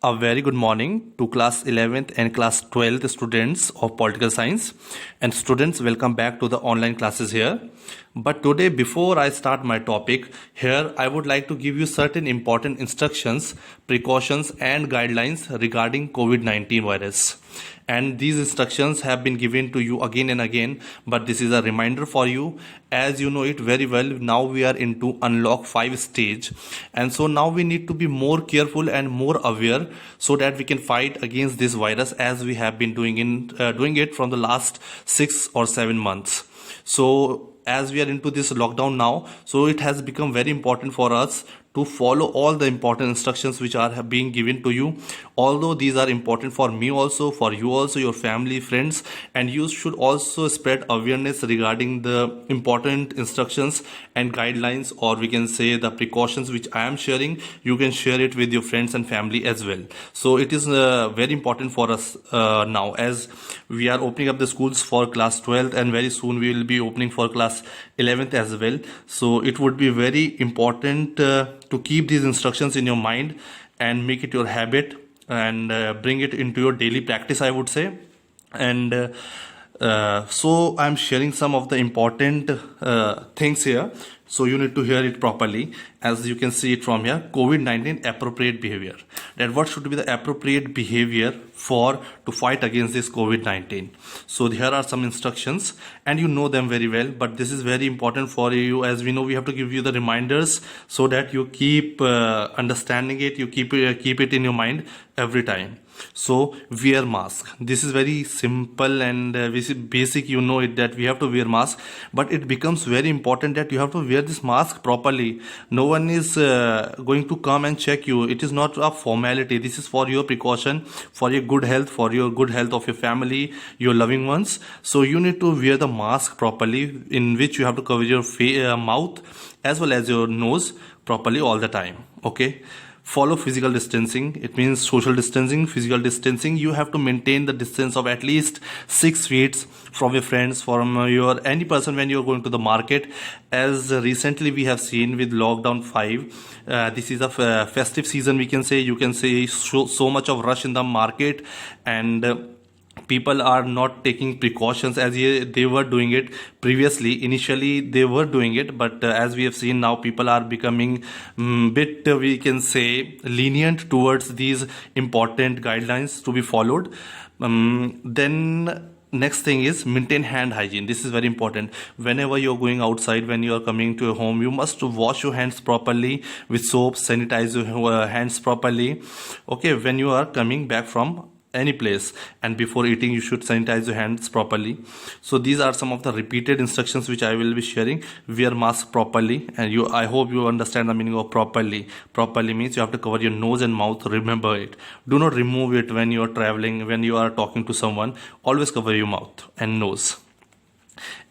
A very good morning to class 11th and class 12th students of political science. And students, welcome back to the online classes here. But today, before I start my topic here, I would like to give you certain important instructions, precautions and guidelines regarding COVID-19 virus. And these instructions have been given to you again and again, but this is a reminder for you. As you know it very well, now we are into unlock 5 stage, and so now we need to be more careful and more aware so that we can fight against this virus as we have been doing it from the last 6 or 7 months. So as we are into this lockdown now, so it has become very important for us to follow all the important instructions which are being given to you. Although these are important for me also, for you also, your family, friends, and you should also spread awareness regarding the important instructions and guidelines, or we can say the precautions which I am sharing. You can share it with your friends and family as well. So it is very important for us now, as we are opening up the schools for class 12th, and very soon we will be opening for class 11th as well. So it would be very important to keep these instructions in your mind and make it your habit and bring it into your daily practice, I would say. And so I'm sharing some of the important things here, so you need to hear it properly. As you can see it from here, COVID-19 appropriate behavior. That what should be the appropriate behavior to fight against this COVID-19. So here are some instructions, and you know them very well, but this is very important for you. As we know, we have to give you the reminders so that you keep understanding it, you keep it in your mind every time. So wear mask. This is very simple and basic. You know it that we have to wear mask, but it becomes very important that you have to wear this mask properly. No one is going to come and check you. It is not a formality. This is for your precaution, for your good health, for your good health of your family, your loving ones. So you need to wear the mask properly, in which you have to cover your mouth as well as your nose properly all the time. Okay. Follow physical distancing. It means social distancing, physical distancing. You have to maintain the distance of at least 6 feet from your friends, from any person when you are going to the market. As recently we have seen with lockdown 5, this is a festive season, we can say. You can say so much of rush in the market, and people are not taking precautions as they were doing it previously. Initially they were doing it, but as we have seen now, people are becoming bit we can say lenient towards these important guidelines to be followed. Then next thing is maintain hand hygiene. This is very important. Whenever you're going outside, when you're coming to your home, you must wash your hands properly with soap, sanitize your hands properly. Okay, when you are coming back from any place, and before eating you should sanitize your hands properly. So these are some of the repeated instructions which I will be sharing. Wear mask properly, and I hope you understand the meaning of properly. Properly means you have to cover your nose and mouth. Remember it. Do not remove it when you are traveling, when you are talking to someone. Always cover your mouth and nose.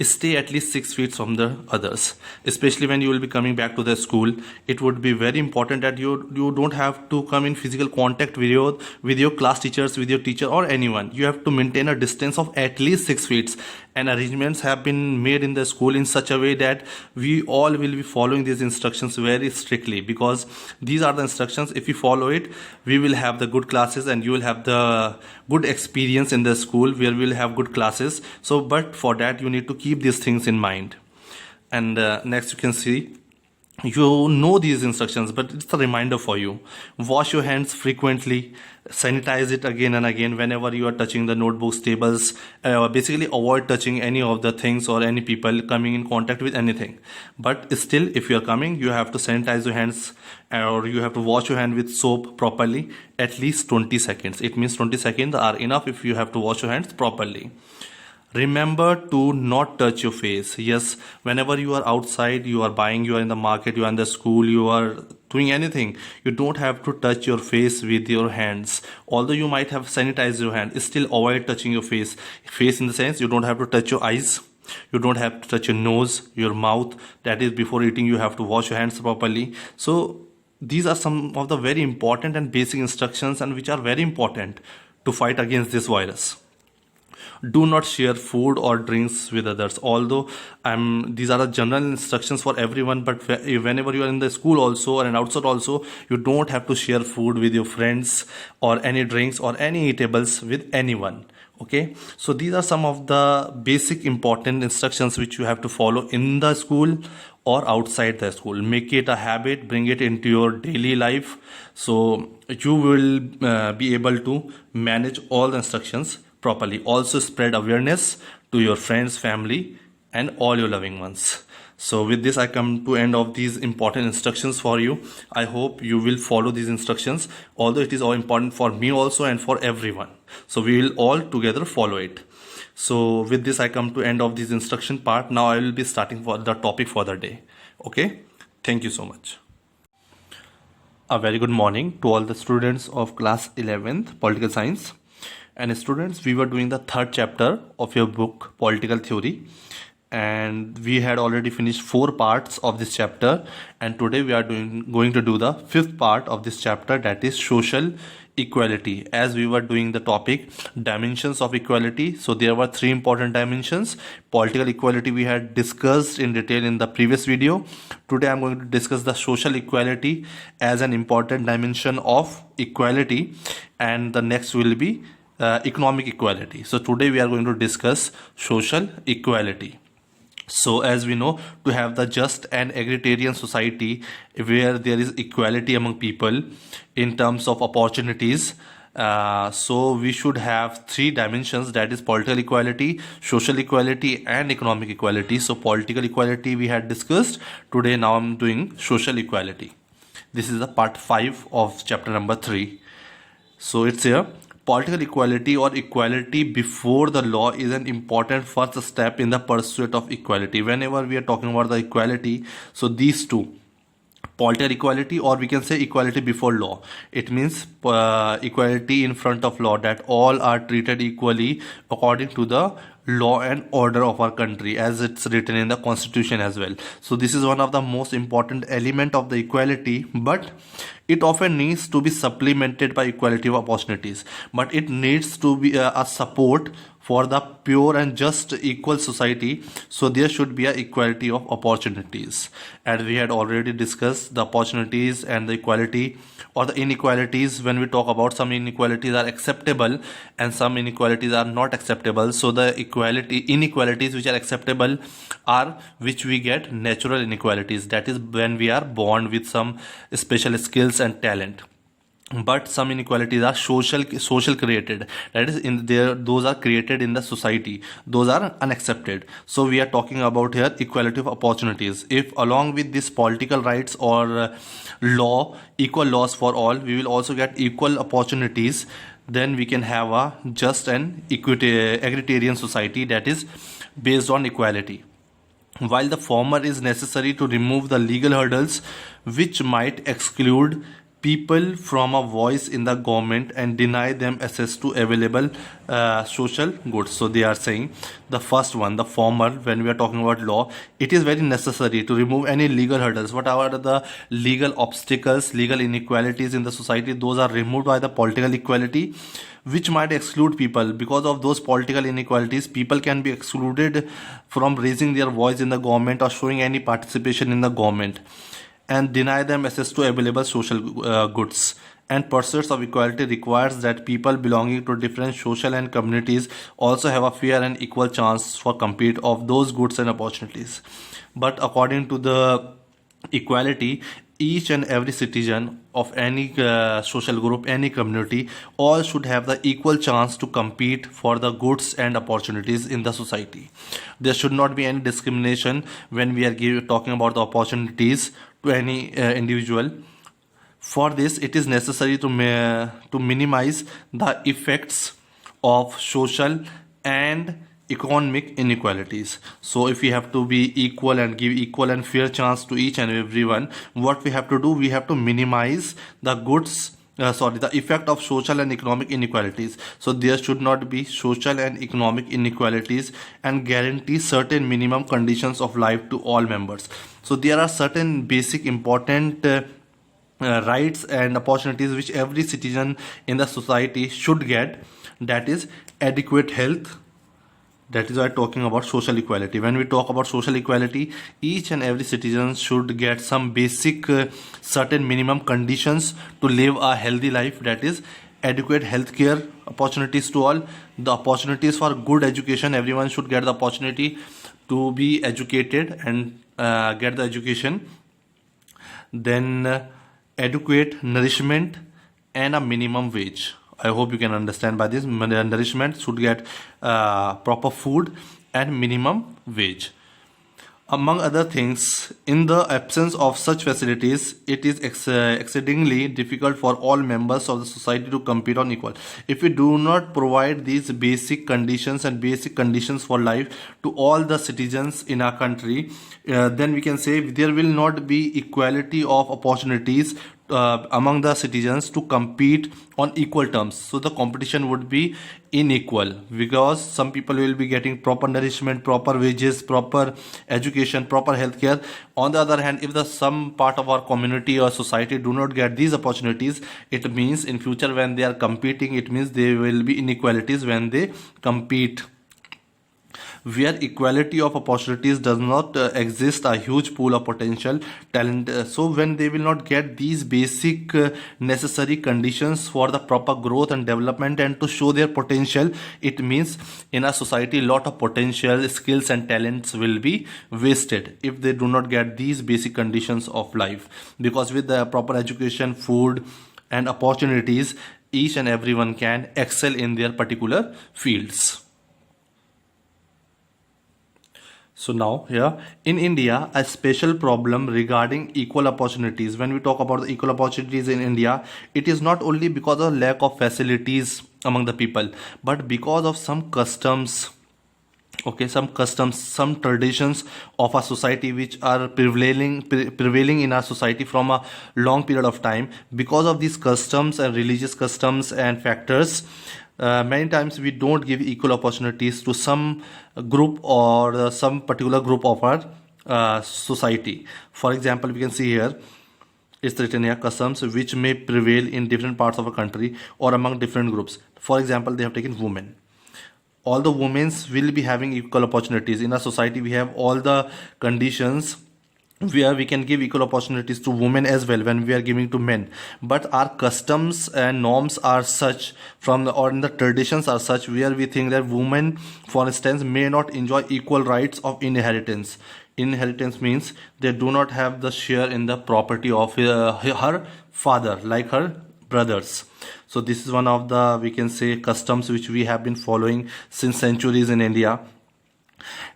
Stay at least 6 feet from the others, especially when you will be coming back to the school. It would be very important that you don't have to come in physical contact with your class teachers, with your teacher or anyone. You have to maintain a distance of at least 6 feet, and arrangements have been made in the school in such a way that we all will be following these instructions very strictly, because these are the instructions. If we follow it, we will have the good classes, and you will have the good experience in the school where we will have good classes. So but for that you need to keep these things in mind. And next you can see, you know these instructions, but it's a reminder for you. Wash your hands frequently, sanitize it again and again whenever you are touching the notebooks, tables. Basically avoid touching any of the things or any people coming in contact with anything. But still, if you are coming, you have to sanitize your hands, or you have to wash your hand with soap properly at least 20 seconds. It means 20 seconds are enough if you have to wash your hands properly. Remember to not touch your face. Yes, whenever you are outside, you are buying, you are in the market, you are in the school, you are doing anything, you don't have to touch your face with your hands. Although you might have sanitized your hand, still avoid touching your face. Face in the sense, you don't have to touch your eyes, you don't have to touch your nose, your mouth. That is, before eating you have to wash your hands properly. So these are some of the very important and basic instructions, and which are very important to fight against this virus. Do not share food or drinks with others. Although these are the general instructions for everyone, but whenever you are in the school also or outside also, you don't have to share food with your friends or any drinks or any eatables with anyone. Okay, so these are some of the basic important instructions which you have to follow in the school or outside the school. Make it a habit, bring it into your daily life, so you will be able to manage all the instructions properly. Also spread awareness to your friends, family, and all your loving ones. So with this I come to end of these important instructions for you. I hope you will follow these instructions, although it is all important for me also and for everyone. So we will all together follow it. So with this I come to end of this instruction part. Now I will be starting for the topic for the day. Okay, thank you so much. A very good morning to all the students of class 11th political science. And students, we were doing the third chapter of your book Political Theory, and we had already finished 4 parts of this chapter, and today we are going to do the 5th part of this chapter, that is social equality. As we were doing the topic dimensions of equality, so there were 3 important dimensions. Political equality we had discussed in detail in the previous video. Today I'm going to discuss the social equality as an important dimension of equality, and the next will be economic equality. So today we are going to discuss social equality. So as we know, to have the just and egalitarian society where there is equality among people in terms of opportunities, so we should have 3 dimensions, that is political equality, social equality, and economic equality. So political equality we had discussed. Today now I'm doing social equality. This is the part 5 of chapter number 3. So it's here. Political equality or equality before the law is an important first step in the pursuit of equality. Whenever we are talking about the equality, so these two, political equality, or we can say equality before law, it means equality in front of law, that all are treated equally according to the law and order of our country as it's written in the constitution as well. So this is one of the most important element of the equality, but it often needs to be supplemented by equality of opportunities, but it needs to be a support for the pure and just equal society. So there should be a equality of opportunities, and we had already discussed the opportunities and the equality or the inequalities. When we talk about, some inequalities are acceptable and some inequalities are not acceptable. So the inequalities which are acceptable are which we get natural inequalities, that is when we are born with some special skills and talent. But some inequalities are social created, that is in there, those are created in the society, those are unaccepted. So we are talking about here equality of opportunities. If along with this political rights or law, equal laws for all, we will also get equal opportunities, then we can have a just and egalitarian society that is based on equality. While the former is necessary to remove the legal hurdles which might exclude people from a voice in the government and deny them access to available social goods. So they are saying the first one, the former, when we are talking about law, it is very necessary to remove any legal hurdles. What are the legal obstacles, legal inequalities in the society? Those are removed by the political equality, which might exclude people. Because of those political inequalities, people can be excluded from raising their voice in the government or showing any participation in the government, and deny them access to available social goods. And pursuits of equality requires that people belonging to different social and communities also have a fair and equal chance for compete of those goods and opportunities. But according to the equality, each and every citizen of any social group, any community, all should have the equal chance to compete for the goods and opportunities in the society. There should not be any discrimination when we are talking about the opportunities to any individual. For this, it is necessary to minimize the effects of social and economic inequalities. So if we have to be equal and give equal and fair chance to each and everyone, what we have to do, we have to minimize the the effect of social and economic inequalities. So there should not be social and economic inequalities, and guarantee certain minimum conditions of life to all members. So there are certain basic important rights and opportunities which every citizen in the society should get, that is adequate health, That is why talking about social equality. When we talk about social equality, each and every citizen should get some basic certain minimum conditions to live a healthy life. That is adequate healthcare opportunities to all, the opportunities for good education. Everyone should get the opportunity to be educated and get the education. Then adequate nourishment and a minimum wage. I hope you can understand by this. Nourishment should get proper food and minimum wage. Among other things, in the absence of such facilities, it is exceedingly difficult for all members of the society to compete on equal. If we do not provide these basic conditions and basic conditions for life to all the citizens in our country, then we can say there will not be equality of opportunities among the citizens to compete on equal terms. So the competition would be unequal, because some people will be getting proper nourishment, proper wages, proper education, proper healthcare. On the other hand, if the some part of our community or society do not get these opportunities, it means in future when they are competing, it means there will be inequalities when they compete. Where equality of opportunities does not exist, a huge pool of potential talent. So when they will not get these basic necessary conditions for the proper growth and development and to show their potential, it means in a society a lot of potential, skills and talents will be wasted if they do not get these basic conditions of life. Because with the proper education, food and opportunities, each and everyone can excel in their particular fields. So now here in India, a special problem regarding equal opportunities. When we talk about the equal opportunities in India, it is not only because of lack of facilities among the people, but because of some customs, okay, some customs, some traditions of our society which are prevailing in our society from a long period of time. Because of these customs and religious customs and factors, many times we don't give equal opportunities to some group or some particular group of our society. For example, we can see here it's written here, customs which may prevail in different parts of a country or among different groups. For example, they have taken women. All the women will be having equal opportunities in a society. We have all the conditions where we can give equal opportunities to women as well when we are giving to men, but our customs and norms are such or in the traditions are such where we think that women, for instance, may not enjoy equal rights of inheritance. Inheritance means they do not have the share in the property of her father like her brothers. So this is one of the, we can say, customs which we have been following since centuries in India.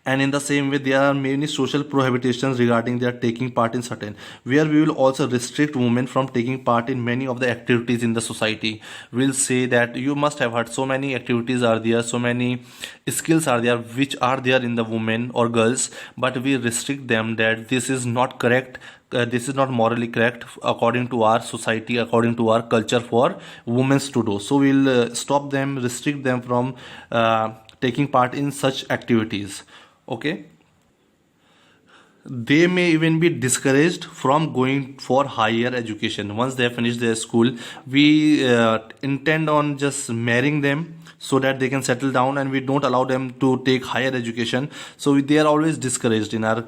And in the same way, there are many social prohibitions regarding their taking part in certain, where we will also restrict women from taking part in many of the activities in the society. We'll say that you must have heard so many activities are there, so many skills are there which are there in the women or girls, but we restrict them that this is not correct. This is not morally correct according to our society, according to our culture for women to do. So we'll stop them, restrict them from taking part in such activities. Okay, they may even be discouraged from going for higher education. Once they have finished their school, we intend on just marrying them so that they can settle down, and we don't allow them to take higher education. So they are always discouraged in our,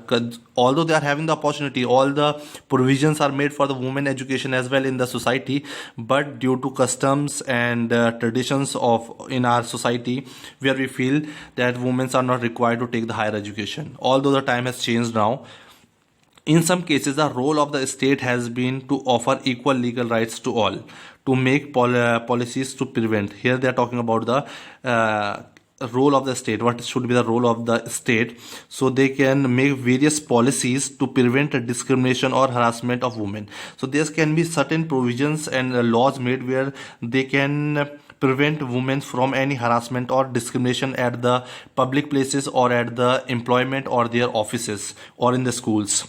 although they are having the opportunity, all the provisions are made for the women education as well in the society, but due to customs and traditions of in our society, where we feel that women are not required to take the higher education, although the time has changed now. In some cases, the role of the state has been to offer equal legal rights to all, to make policies to prevent. Here they are talking about the role of the state. What should be the role of the state? So they can make various policies to prevent discrimination or harassment of women. So there can be certain provisions and laws made where they can prevent women from any harassment or discrimination at the public places or at the employment or their offices or in the schools.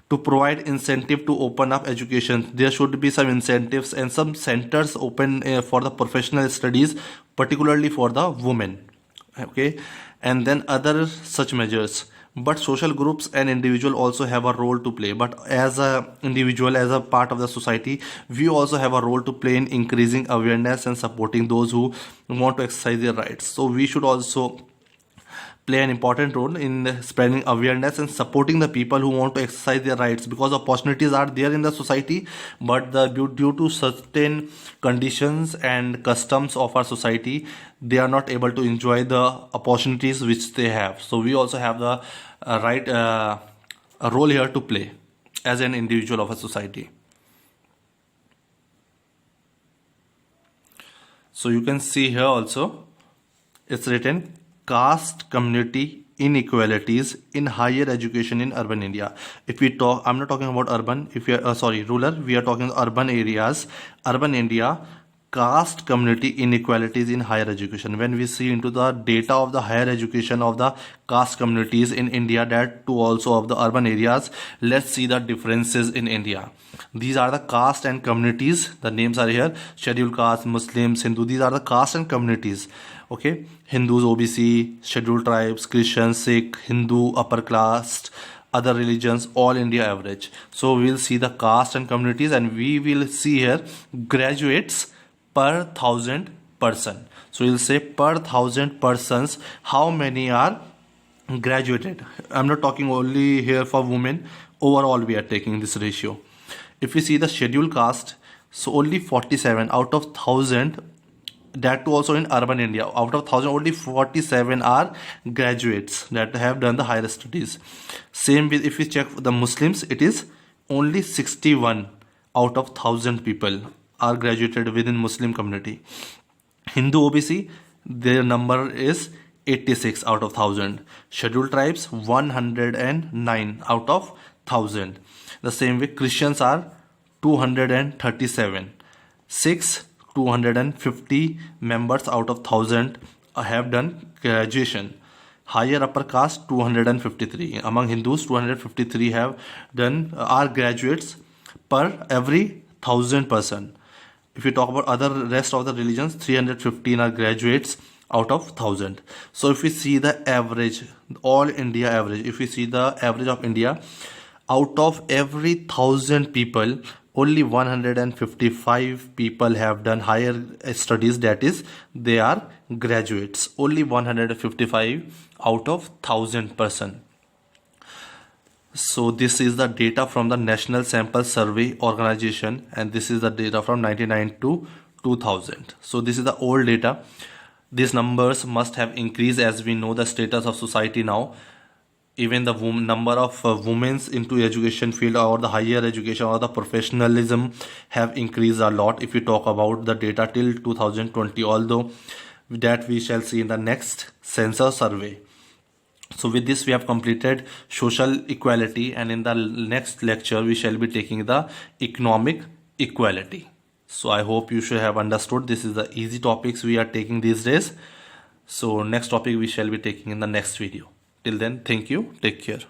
To provide incentive to open up education, there should be some incentives and some centers open for the professional studies, particularly for the women. Okay, and then other such measures. But social groups and individual also have a role to play. But as a individual, as a part of the society, we also have a role to play in increasing awareness and supporting those who want to exercise their rights. So we should also play an important role in spreading awareness and supporting the people who want to exercise their rights, because opportunities are there in the society, but due to certain conditions and customs of our society, they are not able to enjoy the opportunities which they have. So we also have the a role here to play as an individual of a society. So you can see here also it's written caste community inequalities in higher education in urban India. If we talk, I'm not talking about urban, if we are rural, we are talking urban areas, urban India, caste community inequalities in higher education. When we see into the data of the higher education of the caste communities in India, that too also of the urban areas, let's see the differences in India. These are the caste and communities. The names are here: scheduled caste, Muslims, Hindu. These are the caste and communities. Okay, Hindus, OBC, scheduled tribes, Christians, Sikh, Hindu, upper caste, other religions, all India average. So we will see the caste and communities, and we will see here graduates per 1,000 person. So we'll say per 1,000 persons, how many are graduated. I'm not talking only here for women. Overall, we are taking this ratio. If we see the scheduled caste, so only 47 out of 1,000, that too also in urban India, out of 1,000 only 47 are graduates that have done the higher studies. Same with, if we check the Muslims, it is only 61 out of 1,000 people are graduated within Muslim community. Hindu OBC, their number is 86 out of 1,000. Scheduled tribes 109 out of 1,000. The same way Christians are 237. Sikhs 250 members out of 1,000 have done graduation. Higher upper caste 253. Among Hindus 253 have done are graduates per every 1,000 person. If you talk about other rest of the religions, 315 are graduates out of 1,000. So if we see the average, all India average, if we see the average of India, out of every 1,000 people, only 155 people have done higher studies, that is they are graduates. Only 155 out of 1,000 person. So this is the data from the National Sample Survey Organization, and this is the data from 1999 to 2000. So this is the old data. These numbers must have increased as we know the status of society now. Even the number of women into education field or the higher education or the professionalism have increased a lot if we talk about the data till 2020, although that we shall see in the next census survey. So with this we have completed social equality, and in the next lecture we shall be taking the economic equality. So I hope you should have understood. This is the easy topics we are taking these days. So next topic we shall be taking in the next video. Till then, thank you. Take care.